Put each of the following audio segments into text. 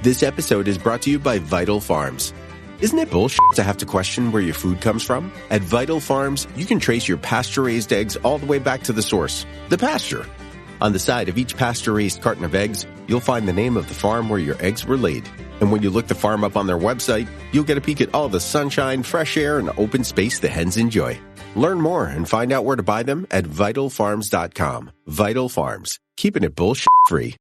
This episode is brought to you by Vital Farms. Isn't it bullshit to have to question where your food comes from? At Vital Farms, you can trace your pasture-raised eggs all the way back to the source, the pasture. On the side of each pasture-raised carton of eggs, you'll find the name of the farm where your eggs were laid. And when you look the farm up on their website, you'll get a peek at all the sunshine, fresh air, and open space the hens enjoy. Learn more and find out where to buy them at vitalfarms.com. Vital Farms, keeping it bullshit-free.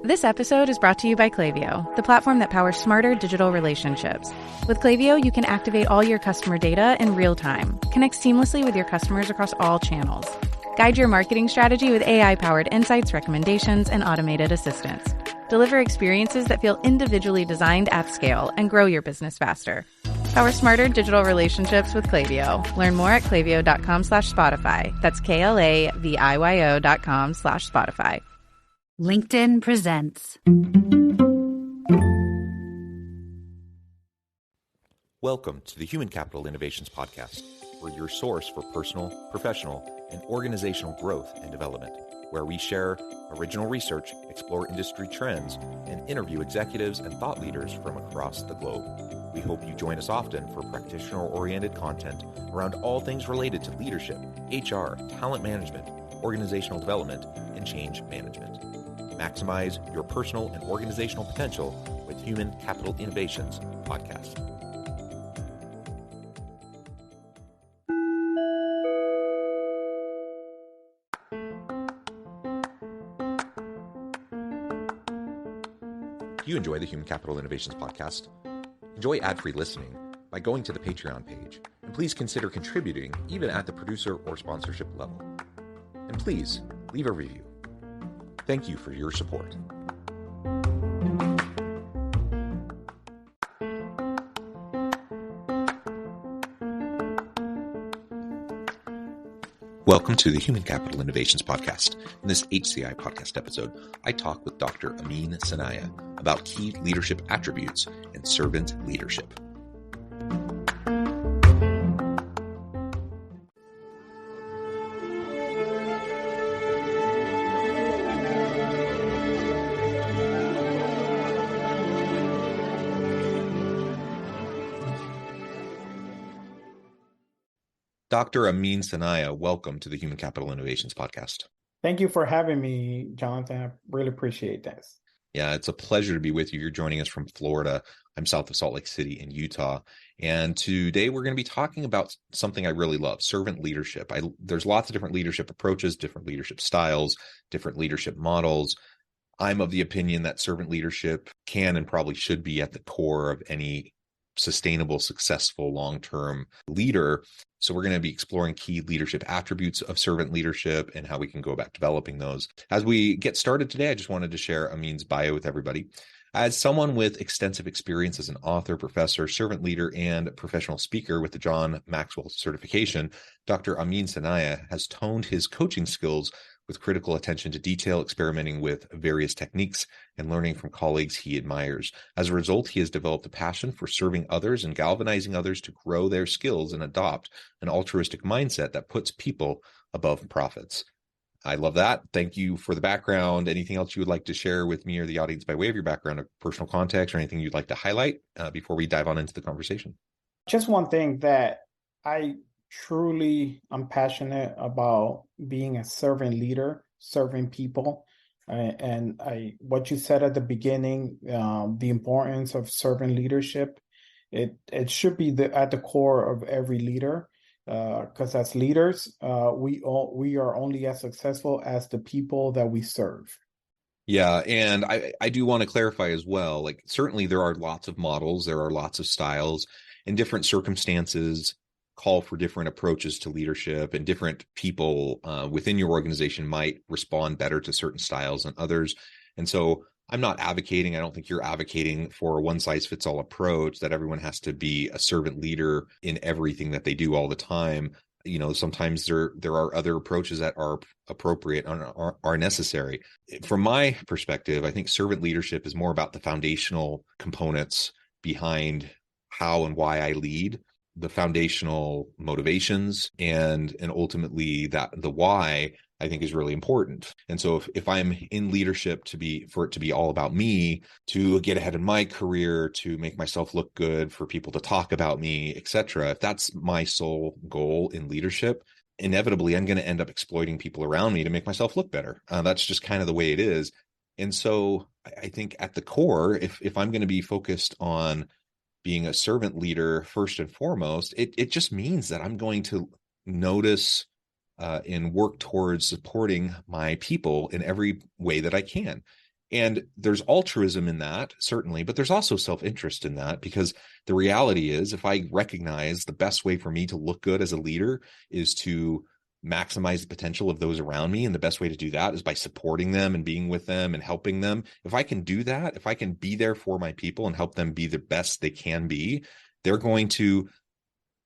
This episode is brought to you by Klaviyo, the platform that powers smarter digital relationships. With Klaviyo, you can activate all your customer data in real time, connect seamlessly with your customers across all channels, guide your marketing strategy with AI-powered insights, recommendations, and automated assistance, deliver experiences that feel individually designed at scale, and grow your business faster. Power smarter digital relationships with Klaviyo. Learn more at klaviyo.com/Spotify. That's KLAVIYO.com/Spotify. LinkedIn presents. Welcome to the Human Capital Innovations Podcast. We're your source for personal, professional, and organizational growth and development, where we share original research, explore industry trends, and interview executives and thought leaders from across the globe. We hope you join us often for practitioner-oriented content around all things related to leadership, HR, talent management, organizational development, and change management. Maximize your personal and organizational potential with Human Capital Innovations Podcast. Do you enjoy the Human Capital Innovations Podcast? Enjoy ad-free listening by going to the Patreon page, and please consider contributing even at the producer or sponsorship level. And please leave a review. Thank you for your support. Welcome to the Human Capital Innovations Podcast. In this HCI podcast episode, I talk with Dr. Amin Sanaia about key leadership attributes and servant leadership. Dr. Amin Sanaia, welcome to the Human Capital Innovations Podcast. Thank you for having me, Jonathan. I really appreciate this. Yeah, it's a pleasure to be with you. You're joining us from Florida. I'm south of Salt Lake City in Utah. And today we're going to be talking about something I really love, servant leadership. There's lots of different leadership approaches, different leadership styles, different leadership models. I'm of the opinion that servant leadership can and probably should be at the core of any sustainable, successful, long-term leader. So we're going to be exploring key leadership attributes of servant leadership and how we can go about developing those. As we get started today, I just wanted to share Amin's bio with everybody. As someone with extensive experience as an author, professor, servant leader, and professional speaker with the John Maxwell certification, Dr. Amin Sanaia has toned his coaching skills with critical attention to detail, experimenting with various techniques and learning from colleagues he admires. As a result, he has developed a passion for serving others and galvanizing others to grow their skills and adopt an altruistic mindset that puts people above profits. I love that. Thank you for the background. Anything else you would like to share with me or the audience by way of your background or personal context, or anything you'd like to highlight before we dive on into the conversation? Just one thing that I'm passionate about being a servant leader, serving people. What you said at the beginning, the importance of servant leadership, it should be at the core of every leader, because as leaders, we are only as successful as the people that we serve. Yeah, and I do want to clarify as well, like certainly there are lots of models, there are lots of styles, and different circumstances call for different approaches to leadership, and different people within your organization might respond better to certain styles than others. And so I'm not advocating, I don't think you're advocating for a one-size-fits-all approach that everyone has to be a servant leader in everything that they do all the time. You know, sometimes there are other approaches that are appropriate and are necessary. From my perspective, I think servant leadership is more about the foundational components behind how and why I lead, the foundational motivations, and ultimately that the why I think is really important. And so if I'm in leadership for it to be all about me, to get ahead in my career, to make myself look good, for people to talk about me, etc., if that's my sole goal in leadership, inevitably I'm going to end up exploiting people around me to make myself look better. That's just kind of the way it is. And so I think at the core, if I'm going to be focused on being a servant leader first and foremost, it just means that I'm going to notice and work towards supporting my people in every way that I can. And there's altruism in that, certainly, but there's also self-interest in that, because the reality is, if I recognize the best way for me to look good as a leader is to maximize the potential of those around me, and the best way to do that is by supporting them and being with them and helping them. If I can do that, if I can be there for my people and help them be the best they can be, they're going to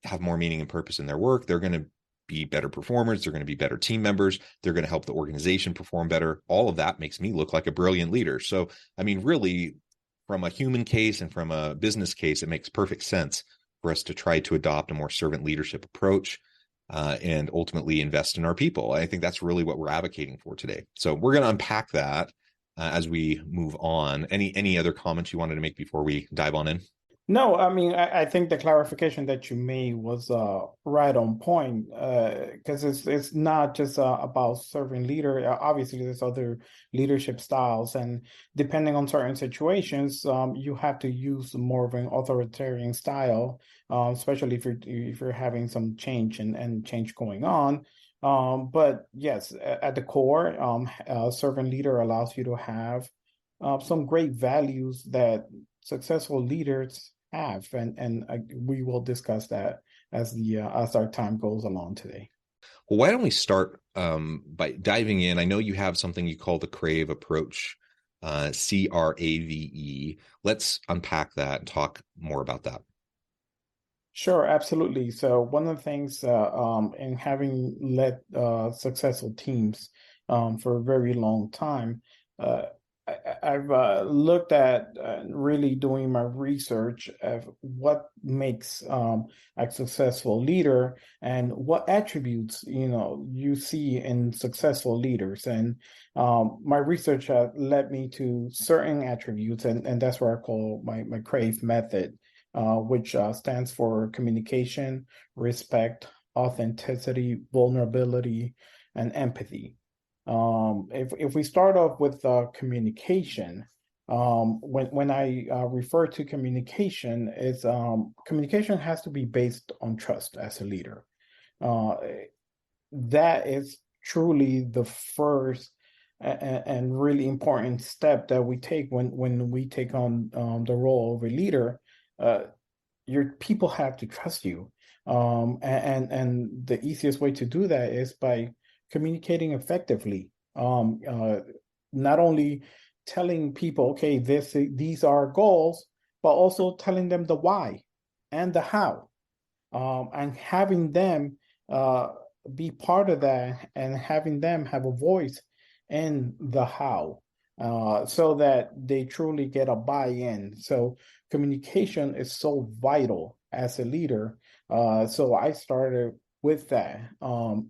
have more meaning and purpose in their work. They're going to be better performers. They're going to be better team members. They're going to help the organization perform better. All of that makes me look like a brilliant leader. So, I mean, really, from a human case and from a business case, it makes perfect sense for us to try to adopt a more servant leadership approach and ultimately invest in our people. I think that's really what we're advocating for today. So we're going to unpack that as we move on. Any other comments you wanted to make before we dive on in? No, I mean, I think the clarification that you made was right on point, because it's not just about serving leader. Obviously, there's other leadership styles, and depending on certain situations, you have to use more of an authoritarian style, especially if you're having some change and change going on. But yes, at the core, a servant leader allows you to have some great values that successful leaders have, and we will discuss that as our time goes along today. Well, why don't we start by diving in? I know you have something you call the CRAVE approach, CRAVE. Let's unpack that and talk more about that. Sure, absolutely. So one of the things in having led successful teams for a very long time, I've looked at really doing my research of what makes a successful leader and what attributes you see in successful leaders. And my research led me to certain attributes, and that's what I call my CRAVE method, which stands for communication, respect, authenticity, vulnerability, and empathy. If we start off with communication, when I refer to communication, it's communication has to be based on trust as a leader. That is truly the first and really important step that we take when we take on the role of a leader. Your people have to trust you, and the easiest way to do that is by communicating effectively. Not only telling people, okay, these are goals, but also telling them the why and the how, and having them be part of that, and having them have a voice in the how, so that they truly get a buy-in. So communication is so vital as a leader. So I started with that,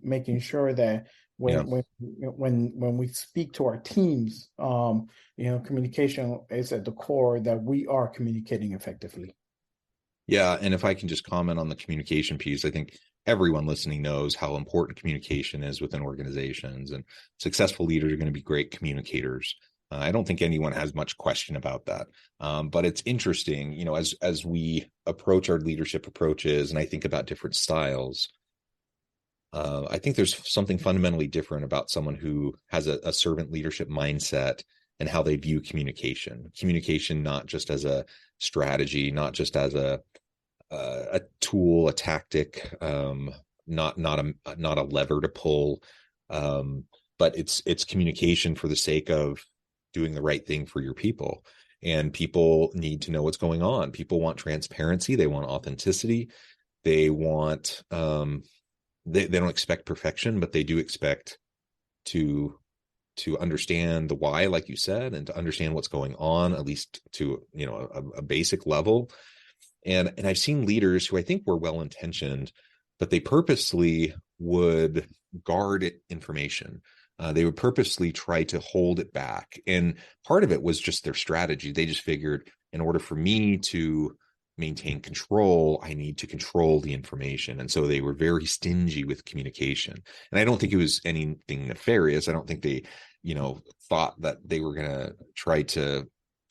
making sure that when we speak to our teams, communication is at the core, that we are communicating effectively. Yeah, and if I can just comment on the communication piece, I think everyone listening knows how important communication is within organizations, and successful leaders are going to be great communicators. I don't think anyone has much question about that. But it's interesting, as we approach our leadership approaches, and I think about different styles, I think there's something fundamentally different about someone who has a servant leadership mindset and how they view communication. Communication not just as a strategy, not just as a tool, a tactic, not a lever to pull, but it's communication for the sake of doing the right thing for your people. And people need to know what's going on. People want transparency. They want authenticity. They want they don't expect perfection, but they do expect to understand the why, like you said, and to understand what's going on, at least to a basic level. And I've seen leaders who I think were well-intentioned, but they purposely would guard information. They would purposely try to hold it back. And part of it was just their strategy. They just figured, in order for me to maintain control, I need to control the information. And so they were very stingy with communication. And I don't think it was anything nefarious. I don't think they, thought that they were going to try to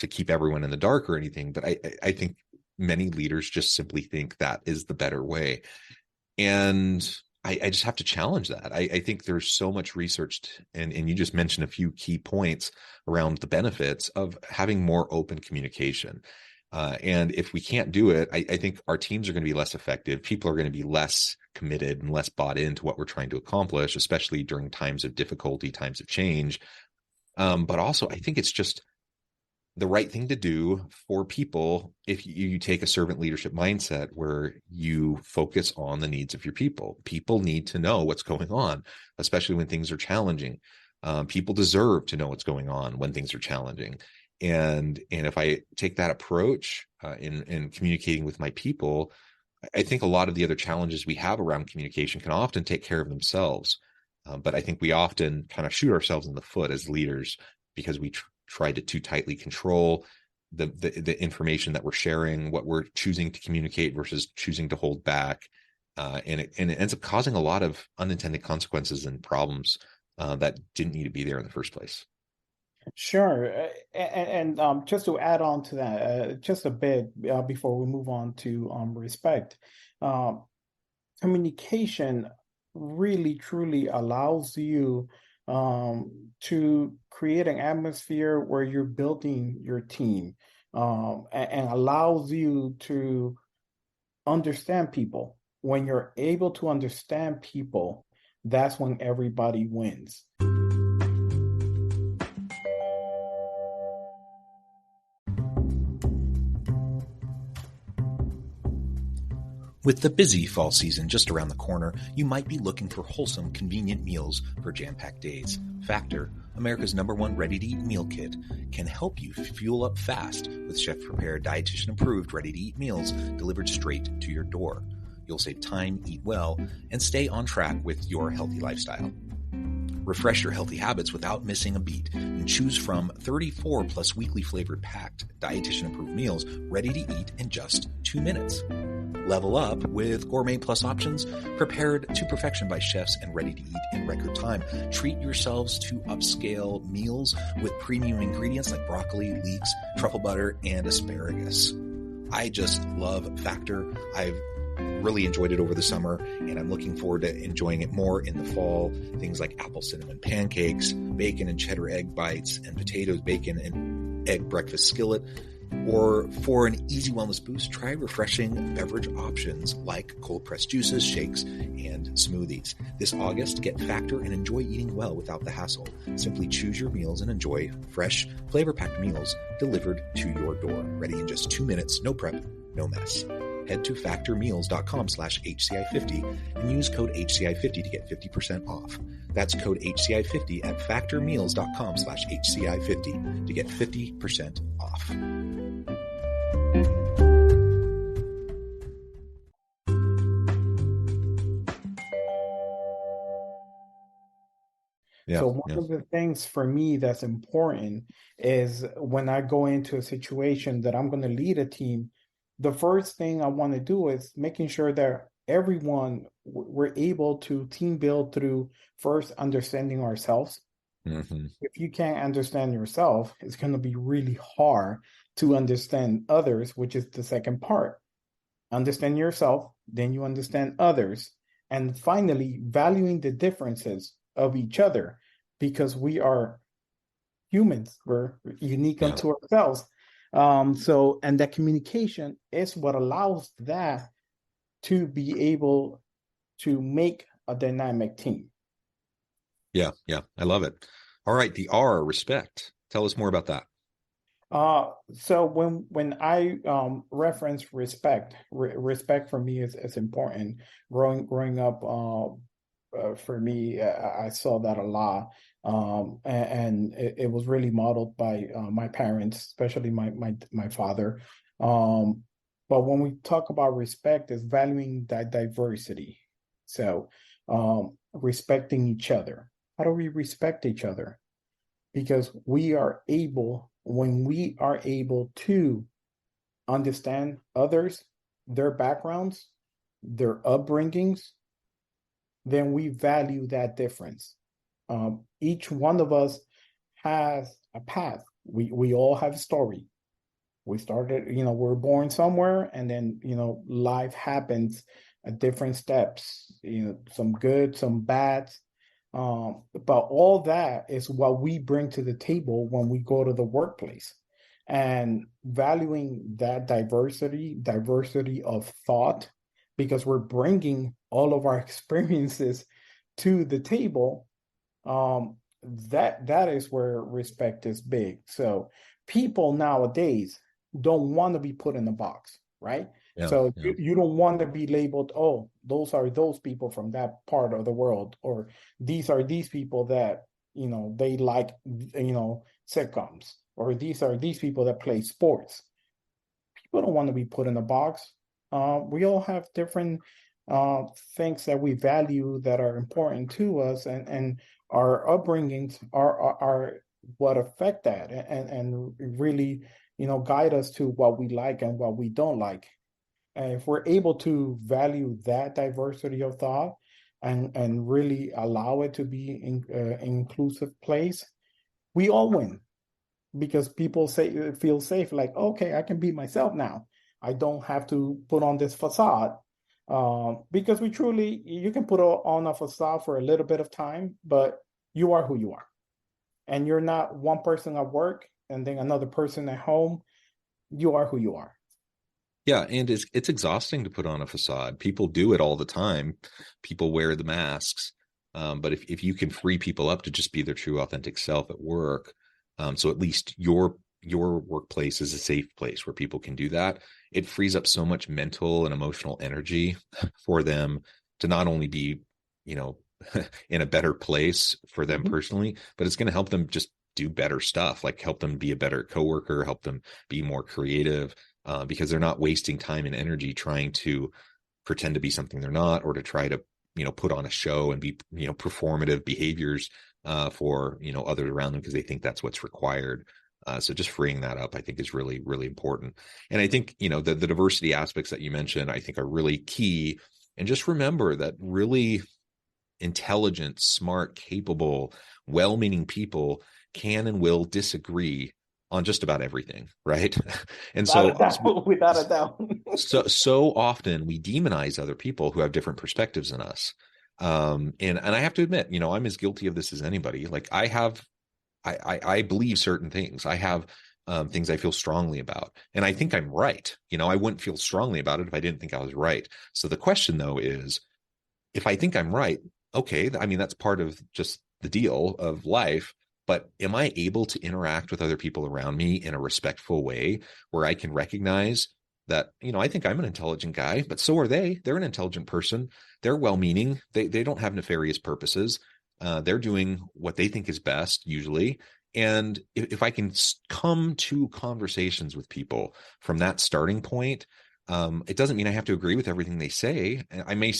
keep everyone in the dark or anything. But I think many leaders just simply think that is the better way. And I just have to challenge that. I think there's so much research, and you just mentioned a few key points around the benefits of having more open communication. And if we can't do it, I think our teams are going to be less effective. People are going to be less committed and less bought into what we're trying to accomplish, especially during times of difficulty, times of change. But also, I think it's just the right thing to do for people if you take a servant leadership mindset where you focus on the needs of your people. People need to know what's going on, especially when things are challenging. People deserve to know what's going on when things are challenging. And if I take that approach in communicating with my people, I think a lot of the other challenges we have around communication can often take care of themselves. But I think we often kind of shoot ourselves in the foot as leaders because we try to too tightly control the information that we're sharing, what we're choosing to communicate versus choosing to hold back. And it ends up causing a lot of unintended consequences and problems that didn't need to be there in the first place. Sure. And just to add on to that, just a bit before we move on to respect, communication really truly allows you to create an atmosphere where you're building your team and allows you to understand people. When you're able to understand people, that's when everybody wins. With the busy fall season just around the corner, you might be looking for wholesome, convenient meals for jam-packed days. Factor, America's #1 ready-to-eat meal kit, can help you fuel up fast with chef-prepared, dietitian-approved, ready-to-eat meals delivered straight to your door. You'll save time, eat well, and stay on track with your healthy lifestyle. Refresh your healthy habits without missing a beat and choose from 34 plus weekly flavored packed, dietitian-approved meals ready to eat in just 2 minutes. Level up with gourmet plus options prepared to perfection by chefs and ready to eat in record time. Treat yourselves to upscale meals with premium ingredients like broccoli, leeks, truffle butter, and asparagus. I just love Factor. I've really enjoyed it over the summer, and I'm looking forward to enjoying it more in the fall. Things like apple cinnamon pancakes, bacon and cheddar egg bites, and potatoes, bacon, and egg breakfast skillet. Or for an easy wellness boost, try refreshing beverage options like cold pressed juices, shakes, and smoothies. This August, get Factor and enjoy eating well without the hassle. Simply choose your meals and enjoy fresh, flavor-packed meals delivered to your door. Ready in just 2 minutes, no prep, no mess. Head to factormeals.com/HCI50 and use code HCI50 to get 50% off. That's code HCI50 at factormeals.com/HCI50 to get 50% off. So one of the things for me that's important is when I go into a situation that I'm going to lead a team, the first thing I want to do is making sure that everyone, we're able to team build through first understanding ourselves. Mm-hmm. If you can't understand yourself, it's going to be really hard to understand others, which is the second part. Understand yourself, then you understand others, and finally valuing the differences of each other, because we are humans, we're unique unto ourselves. And that communication is what allows that to be able to make a dynamic team. Yeah, I love it. All right, the R, respect. Tell us more about that. So when I reference respect, respect for me is important. Growing up, for me, I saw that a lot, and it was really modeled by my parents, especially my father. But when we talk about respect, is valuing that diversity. So respecting each other. how do we respect each other? Because when we are able to understand others, their backgrounds, their upbringings, then we value that difference. Each one of us has a path. We all have a story. We started, we're born somewhere, and then, life happens at different steps, some good, some bad. But all that is what we bring to the table when we go to the workplace, and valuing that diversity of thought, because we're bringing all of our experiences to the table. That is where respect is big. So people nowadays don't want to be put in a box, right? Yeah, So yeah. you don't want to be labeled, oh, those are those people from that part of the world, or these are these people that, they like, sitcoms, or these are these people that play sports. People don't want to be put in a box. We all have different things that we value that are important to us, and our upbringings are what affect that, and really, guide us to what we like and what we don't like. And if we're able to value that diversity of thought, and really allow it to be in inclusive place, we all win, because people feel safe, like, okay, I can be myself now. I don't have to put on this facade. Because you can put on a facade for a little bit of time, but you are who you are. And you're not one person at work and then another person at home. You are who you are. Yeah, and it's exhausting to put on a facade. People do it all the time. People wear the masks. But if you can free people up to just be their true, authentic self at work, so at least your workplace is a safe place where people can do that, it frees up so much mental and emotional energy for them to not only be, in a better place for them personally, but it's going to help them just do better stuff, like help them be a better coworker, help them be more creative. Because they're not wasting time and energy trying to pretend to be something they're not, or to try to, put on a show and be, performative behaviors for, others around them, because they think that's what's required. So just freeing that up, I think, is really, really important. And I think, the diversity aspects that you mentioned, I think, are really key. And just remember that really intelligent, smart, capable, well-meaning people can and will disagree on just about everything, right? And Without a doubt. so often we demonize other people who have different perspectives than us. And I have to admit, I'm as guilty of this as anybody. Like I believe certain things. I have things I feel strongly about, and I think I'm right. I wouldn't feel strongly about it if I didn't think I was right. So the question, though, is, if I think I'm right, okay, I mean, that's part of just the deal of life. But am I able to interact with other people around me in a respectful way, where I can recognize that, I think I'm an intelligent guy, but so are they. They're an intelligent person. They're well-meaning. They don't have nefarious purposes. They're doing what they think is best, usually. And if I can come to conversations with people from that starting point, it doesn't mean I have to agree with everything they say. I may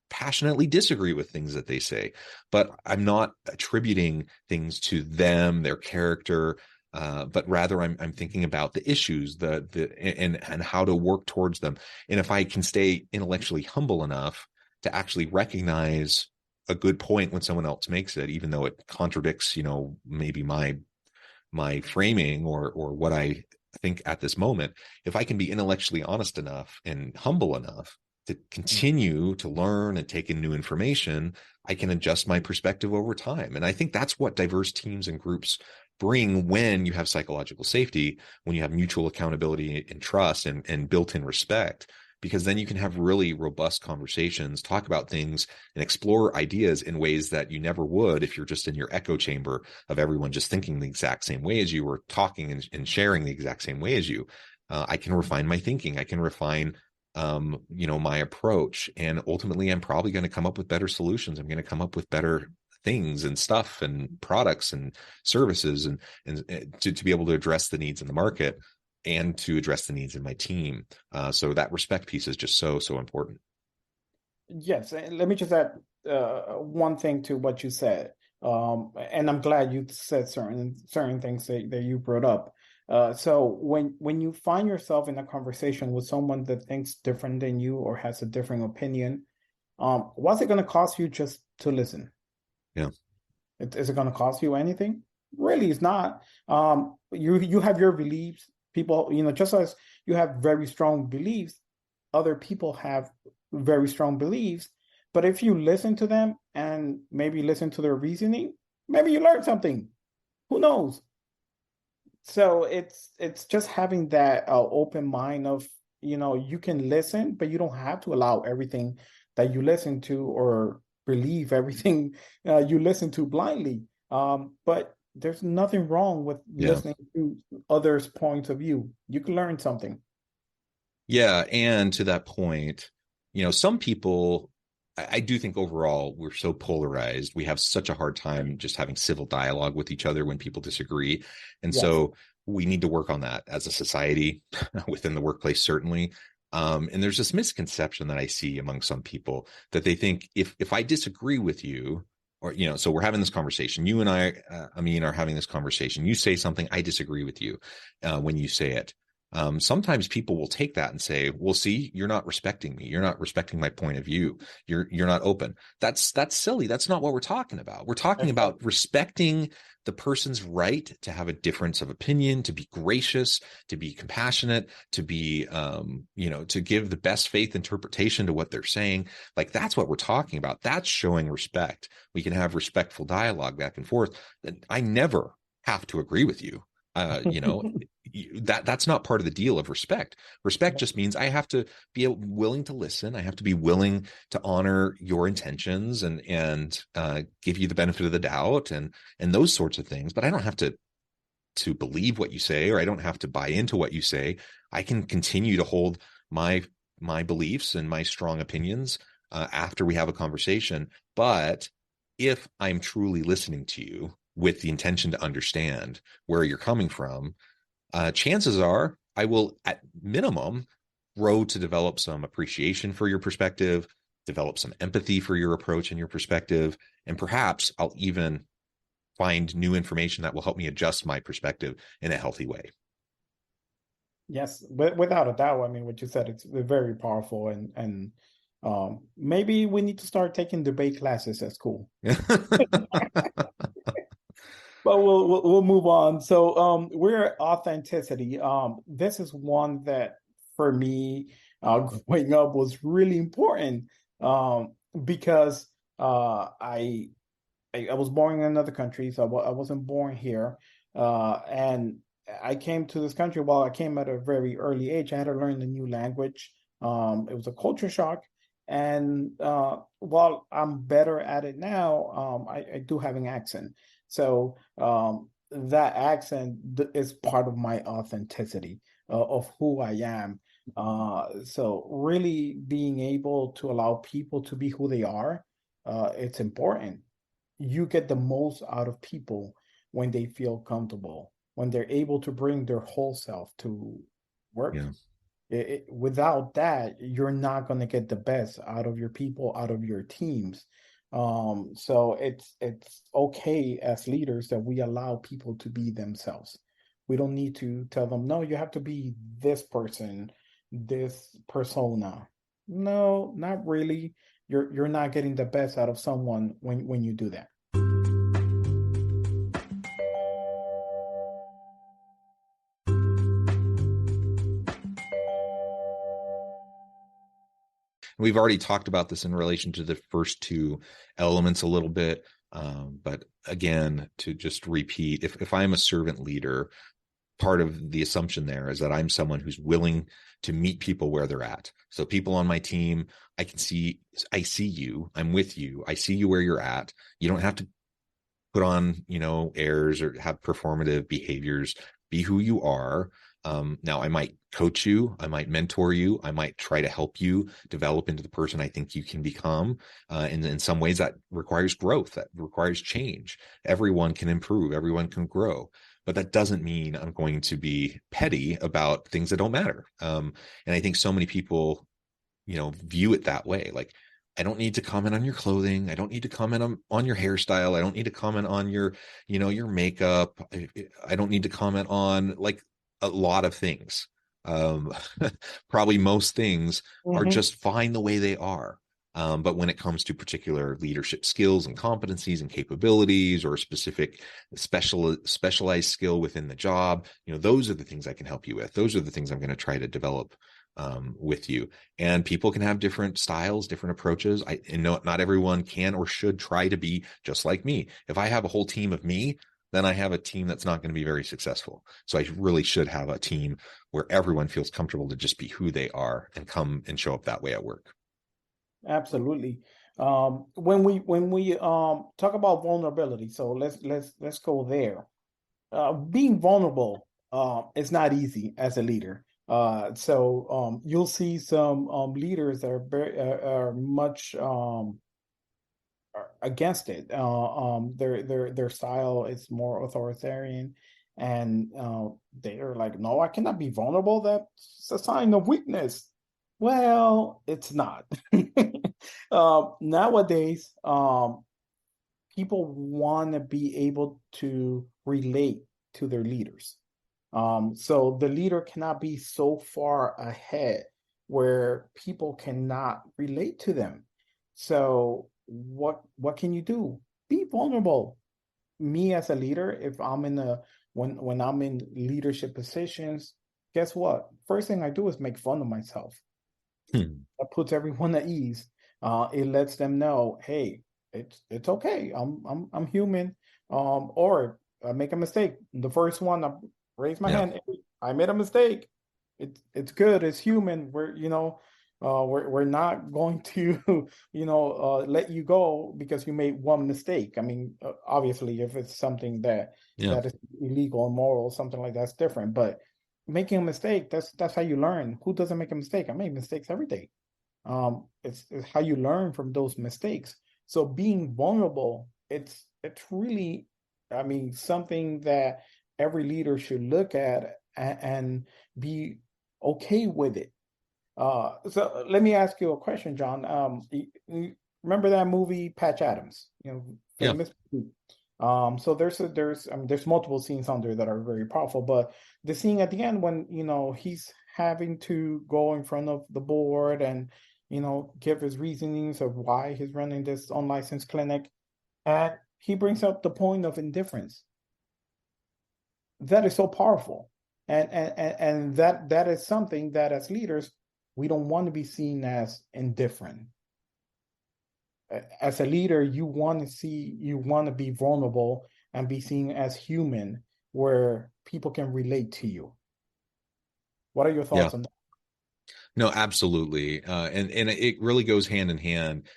passionately disagree with things that they say, but I'm not attributing things to them, their character, but rather I'm thinking about the issues, and how to work towards them. And if I can stay intellectually humble enough to actually recognize a good point when someone else makes it, even though it contradicts, maybe my framing or what I think at this moment, if I can be intellectually honest enough and humble enough to continue to learn and take in new information, I can adjust my perspective over time. And I think that's what diverse teams and groups bring when you have psychological safety, when you have mutual accountability and trust and built-in respect, because then you can have really robust conversations, talk about things, and explore ideas in ways that you never would if you're just in your echo chamber of everyone just thinking the exact same way as you, or talking and sharing the exact same way as you. I can refine my thinking. I can refine my approach, and ultimately I'm probably going to come up with better solutions. I'm going to come up with better things and stuff and products and services, and to be able to address the needs in the market and to address the needs in my team. So that respect piece is just so important. Yes, and let me just add one thing to what you said. And I'm glad you said certain things that you brought up. So when you find yourself in a conversation with someone that thinks different than you or has a different opinion, what's it going to cost you just to listen? Yeah. Is it going to cost you anything? Really, it's not. You have your beliefs. People, just as you have very strong beliefs, other people have very strong beliefs. But if you listen to them and maybe listen to their reasoning, maybe you learn something. Who knows? So it's just having that open mind of, you can listen, but you don't have to allow everything that you listen to or believe everything you listen to blindly. But there's nothing wrong with Yeah. listening to others' points of view. You can learn something. Yeah. And to that point, some people, I do think overall we're so polarized. We have such a hard time just having civil dialogue with each other when people disagree. And Yes. so we need to work on that as a society within the workplace, certainly. And there's this misconception that I see among some people that they think if I disagree with you, or, so we're having this conversation, you and I, Amin, are having this conversation. You say something, I disagree with you when you say it. Sometimes people will take that and say, well, see, you're not respecting me. You're not respecting my point of view. You're not open. That's silly. That's not what we're talking about. We're talking about respecting the person's right to have a difference of opinion, to be gracious, to be compassionate, to be, to give the best faith interpretation to what they're saying. Like, that's what we're talking about. That's showing respect. We can have respectful dialogue back and forth. I never have to agree with you. That's not part of the deal of respect. Respect just means I have to be willing to listen. I have to be willing to honor your intentions and give you the benefit of the doubt and those sorts of things. But I don't have to believe what you say, or I don't have to buy into what you say. I can continue to hold my beliefs and my strong opinions after we have a conversation. But if I'm truly listening to you with the intention to understand where you're coming from, chances are I will, at minimum, grow to develop some appreciation for your perspective, develop some empathy for your approach and your perspective, and perhaps I'll even find new information that will help me adjust my perspective in a healthy way. Yes, without a doubt. I mean, what you said, it's very powerful, and maybe we need to start taking debate classes at school. But we'll move on. So we're authenticity. This is one that for me growing up was really important because I was born in another country, so I wasn't born here, and I came to this country. While I came at a very early age, I had to learn a new language. It was a culture shock, and while I'm better at it now, I do have an accent. So that accent is part of my authenticity of who I am. So really being able to allow people to be who they are, it's important. You get the most out of people when they feel comfortable, when they're able to bring their whole self to work. Yeah. Without that, you're not going to get the best out of your people, out of your teams. So it's okay as leaders that we allow people to be themselves. We don't need to tell them, no, you have to be this person, this persona. No, not really. You're not getting the best out of someone when you do that. We've already talked about this in relation to the first two elements a little bit. But again, to just repeat, if I'm a servant leader, part of the assumption there is that I'm someone who's willing to meet people where they're at. So people on my team, I see you, I'm with you, I see you where you're at. You don't have to put on, airs or have performative behaviors. Be who you are. Now, I might coach you, I might mentor you, I might try to help you develop into the person I think you can become. And in some ways, that requires growth, that requires change. Everyone can improve, everyone can grow. But that doesn't mean I'm going to be petty about things that don't matter. And I think so many people, view it that way. Like, I don't need to comment on your clothing. I don't need to comment on your hairstyle. I don't need to comment on your, your makeup. I don't need to comment on like a lot of things. Um, Probably most things are Mm-hmm. just fine the way they are. But when it comes to particular leadership skills and competencies and capabilities or specific specialized skill within the job, those are the things I can help you with. Those are the things I'm going to try to develop with you. And people can have different styles, different approaches. And not everyone can or should try to be just like me. If I have a whole team of me, then I have a team that's not going to be very successful. So I really should have a team where everyone feels comfortable to just be who they are and come and show up that way at work. Absolutely. When we talk about vulnerability, so let's go there. Being vulnerable is not easy as a leader. So you'll see some leaders that are much are against it. Their style is more authoritarian, and they are like, no, I cannot be vulnerable. That's a sign of weakness. Well, it's not. Nowadays, people want to be able to relate to their leaders. So the leader cannot be so far ahead where people cannot relate to them. So what can you do? Be vulnerable. Me as a leader, if I'm in a when I'm in leadership positions, guess what? First thing I do is make fun of myself. That puts everyone at ease. It lets them know, hey, it's okay. I'm human. Or I make a mistake. The first one, I raise my Yeah. hand. Hey, I made a mistake. It's good. It's human. We're not going to let you go because you made one mistake. I mean, obviously, if it's something that Yeah. is illegal, immoral, something like that's different. But making a mistake, that's how you learn. Who doesn't make a mistake? I make mistakes every day. It's how you learn from those mistakes. So being vulnerable, it's really, I mean, something that every leader should look at and be okay with it. So let me ask you a question, John. You remember that movie Patch Adams? Yeah. Famous movie. So there's multiple scenes on there that are very powerful, but the scene at the end when he's having to go in front of the board and give his reasonings of why he's running this unlicensed clinic, and he brings up the point of indifference. That is so powerful, and that is something that as leaders we don't want to be seen as indifferent. As a leader, you want to be vulnerable and be seen as human, where people can relate to you. What are your Yeah. thoughts on that? No, absolutely. And it really goes hand in hand.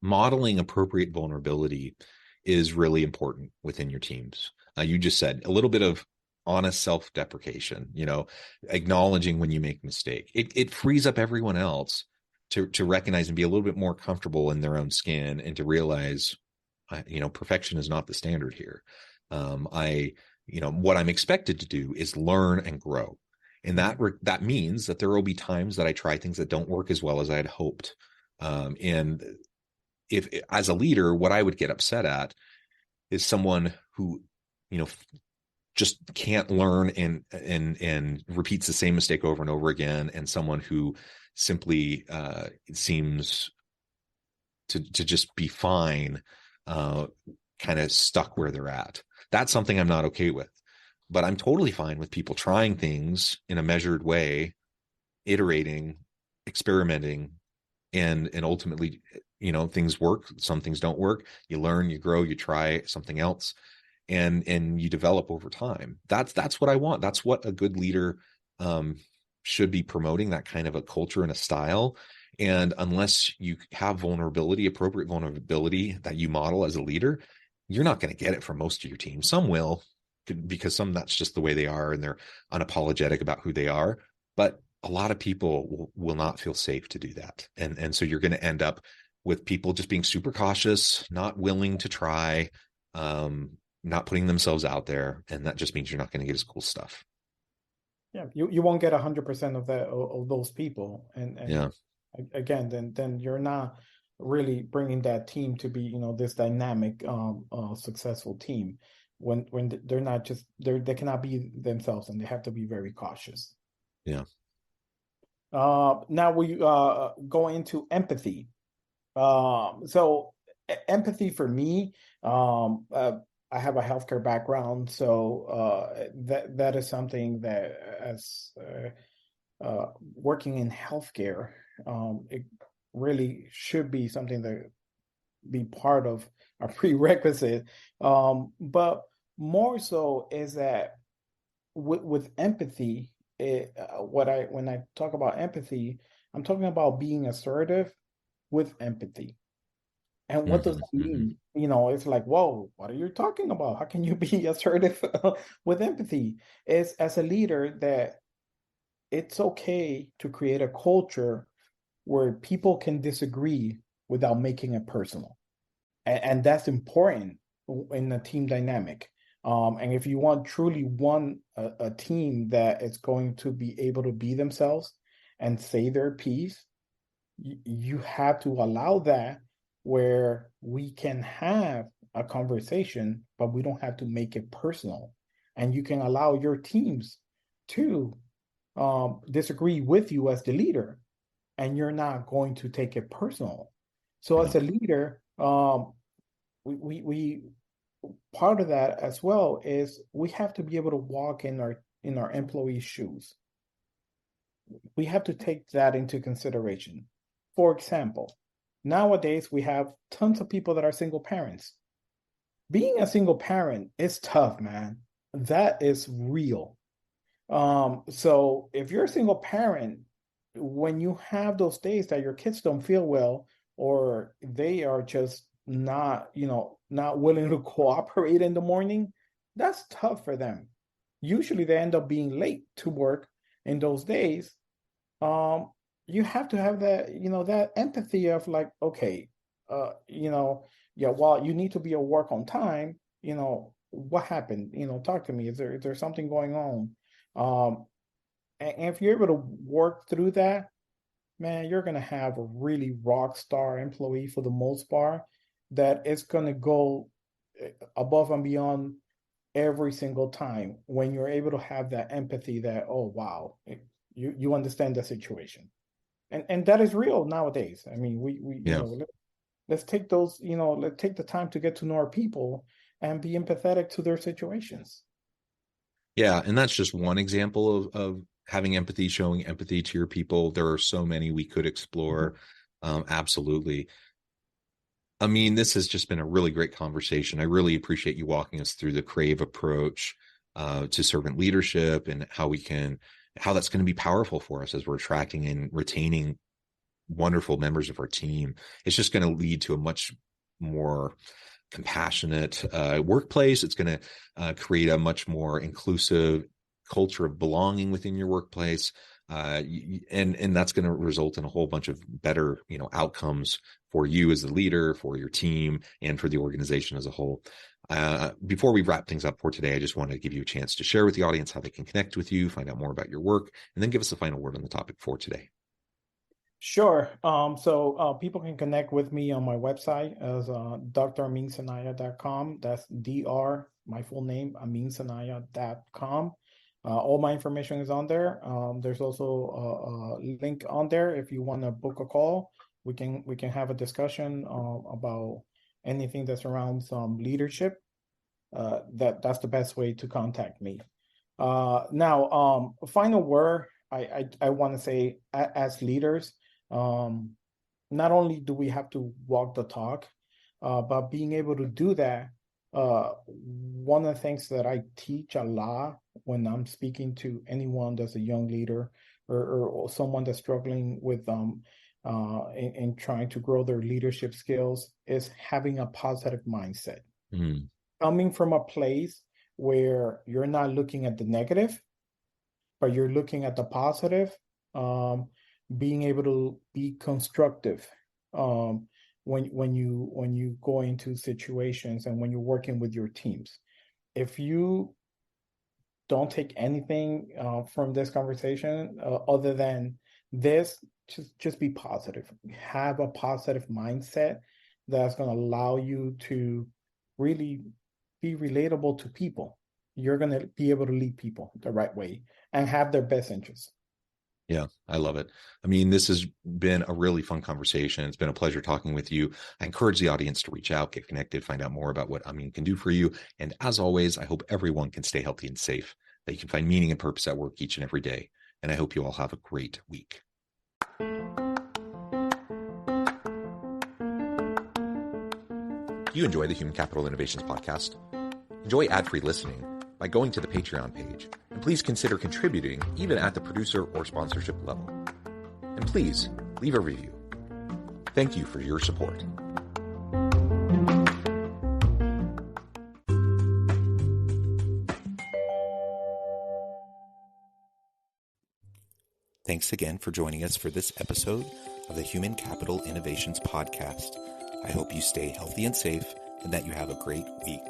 Modeling appropriate vulnerability is really important within your teams. You just said a little bit of honest self-deprecation, acknowledging when you make a mistake. It frees up everyone else to recognize and be a little bit more comfortable in their own skin and to realize, perfection is not the standard here. What I'm expected to do is learn and grow. And that means that there will be times that I try things that don't work as well as I had hoped. And if as a leader, what I would get upset at is someone who, just can't learn and repeats the same mistake over and over again, and someone who simply seems to just be fine, kind of stuck where they're at. That's something I'm not okay with. But I'm totally fine with people trying things in a measured way, iterating, experimenting, and ultimately, things work. Some things don't work. You learn, you grow, you try something else, and you develop over time. That's what I want. That's what a good leader should be promoting, that kind of a culture and a style. And unless you have appropriate vulnerability that you model as a leader, you're not going to get it from most of your team. Some will, because some that's just the way they are and they're unapologetic about who they are. But a lot of people will not feel safe to do that. And so you're going to end up with people just being super cautious, not willing to try, not putting themselves out there. And that just means you're not going to get as cool stuff. Yeah, you won't get 100% of those people, and Yeah. Again, then you're not really bringing that team to be, this dynamic, successful team when they're not just they cannot be themselves, and they have to be very cautious. Yeah. Now we go into empathy. So empathy for me, I have a healthcare background, so that is something that as working in healthcare, it really should be something that be part of a prerequisite. But more so is that with empathy, when I talk about empathy, I'm talking about being assertive with empathy. And what does that mean? It's like, whoa, what are you talking about? How can you be assertive with empathy? Is as a leader that it's okay to create a culture where people can disagree without making it personal. And that's important in a team dynamic. And if you truly want a team that is going to be able to be themselves and say their piece, you have to allow that, where we can have a conversation, but we don't have to make it personal. And you can allow your teams to disagree with you as the leader, and you're not going to take it personal. So as a leader, we part of that as well is we have to be able to walk in our employees' shoes. We have to take that into consideration. For example, nowadays we have tons of people that are single parents. Being a single parent is tough, man. That is real. So if you're a single parent, when you have those days that your kids don't feel well, or they are just not willing to cooperate in the morning, that's tough for them. Usually they end up being late to work in those days. You have to have that, that empathy of like, okay, while you need to be at work on time, what happened? Talk to me. Is there something going on? And if you're able to work through that, man, you're going to have a really rock star employee for the most part that is going to go above and beyond every single time when you're able to have that empathy that, oh, wow, you understand the situation. And that is real nowadays. I mean, we let's take those, let's take the time to get to know our people and be empathetic to their situations. Yeah. And that's just one example of having empathy, showing empathy to your people. There are so many we could explore. Absolutely. I mean, this has just been a really great conversation. I really appreciate you walking us through the CRAVE approach to servant leadership, and how that's going to be powerful for us as we're attracting and retaining wonderful members of our team. It's just going to lead to a much more compassionate workplace. It's going to create a much more inclusive culture of belonging within your workplace. And that's going to result in a whole bunch of better, outcomes for you as the leader, for your team, and for the organization as a whole. Before we wrap things up for today, I just want to give you a chance to share with the audience how they can connect with you, find out more about your work, and then give us a final word on the topic for today. Sure. So people can connect with me on my website as draminsanaia.com. That's Dr. my full name, aminsanaia.com. All my information is on there. There's also a link on there if you want to book a call. We can have a discussion about anything that surrounds leadership. That's the best way to contact me. Now, final word. I want to say, as leaders, not only do we have to walk the talk, but being able to do that. One of the things that I teach a lot when I'm speaking to anyone that's a young leader or someone that's struggling with in trying to grow their leadership skills is having a positive mindset. Coming from a place where you're not looking at the negative, but you're looking at the positive, being able to be constructive when you go into situations and when you're working with your teams. If you don't take anything from this conversation other than this, just be positive. Have a positive mindset that's going to allow you to really be relatable to people. You're going to be able to lead people the right way and have their best interests. Yeah, I love it. I mean, this has been a really fun conversation. It's been a pleasure talking with you. I encourage the audience to reach out, get connected, find out more about what Amin can do for you. And as always, I hope everyone can stay healthy and safe, that you can find meaning and purpose at work each and every day. And I hope you all have a great week. Do you enjoy the Human Capital Innovations podcast? Enjoy ad-free listening by going to the Patreon page, and please consider contributing even at the producer or sponsorship level. And please leave a review. Thank you for your support. Thanks again for joining us for this episode of the Human Capital Innovations podcast. I hope you stay healthy and safe and that you have a great week.